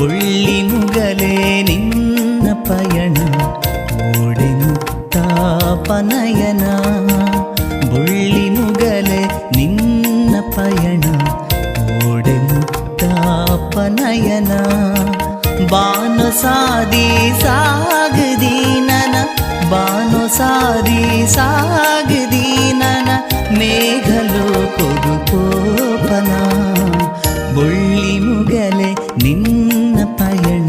ಬುಳ್ಳಿ ಮುಗಲೇ ನಿನ್ನ ಪಯಣ ಓಡೆ ಮುಕ್ತಾಪನಯನ ಬುಳ್ಳಿ ಮುಗಲೇ ನಿನ್ನ ಪಯಣ ಓಡೆ ಮುಕ್ತಾಪನಯನ ಬಾನು ಸಾದಿ ಸಾಗದೀನನ ಬಾನು ಸಾದಿ ಸಾಗದೀನನ ಮೇಘಲೋ ಕೊಗುಪೋಪನ ಬುಳ್ಳಿ ಮುಗಲೆ ನಿನ್ನ ಪಯಣ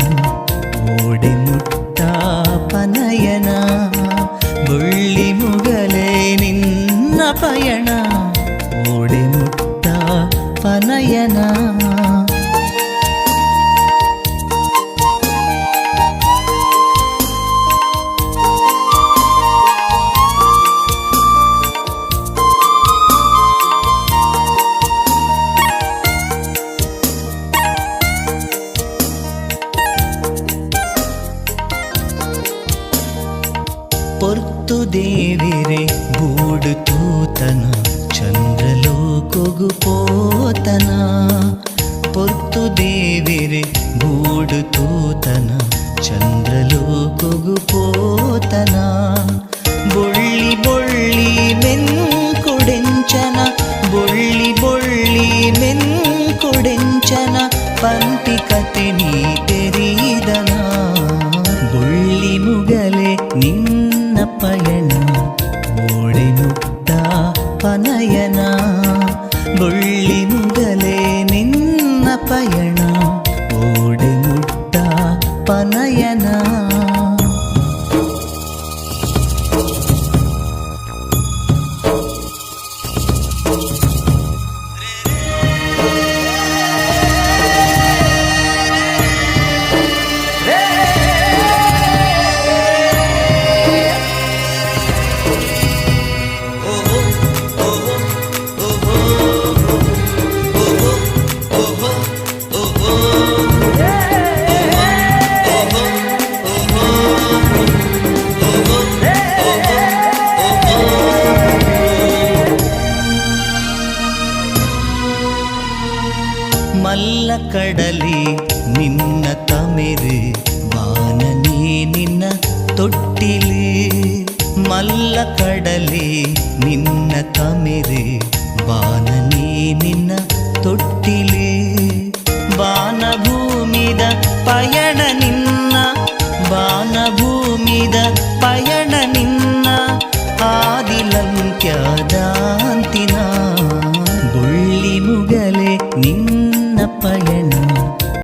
ಓಡೆ ಮುಕ್ತಾಪನಯನ ಬುಳ್ಳಿ ಮುಗಲೆ ನಿನ್ನ ಪಯಣ ಓಡೆ ಮುಕ್ತಾಪನಯನ పొర్తు దేవిరే బూడు తూతన చంద్రలో కొగుపోతన పొర్తు దేవిరే బూడు తూతన చంద్రలో కొగుపోతన బొళ్ళి బొళ్ళి ಮೆನ್ಕೊಡೆಂಚನ ಬೊಳ್ಳಿ ಬೊಳ್ಳಿ ಮೆನ್ಕೊಡೆಂಚನ ಪಂತಿ ಕತೆ ನೀ ತೆರೀದನ ಬೊಳ್ಳಿ ಮುಗಲೆ ನಿನ್ನ ಪಯಣ ಓಡೆ ಮುಕ್ತಾಪನಯನ ಬುಳ್ಳಿ ಮುಗಲೆ ನಿನ್ನ ಪಯಣ ಓಡೆ ಮುಕ್ತಾಪನಯನ ಮಲ್ಲ ಕಡಲಿ ನಿನ್ನ ತಮೆರೆ ಬಾನನಿ ನಿನ್ನ ತೊಟ್ಟಿಲಿ ಮಲ್ಲ ಕಡಲಿ ನಿನ್ನ ತಮೆರೆ ಬಾನನಿ ನಿನ್ನ ತೊಟ್ಟಿಲಿ ಬಾನ ಭೂಮಿದ ಪಯ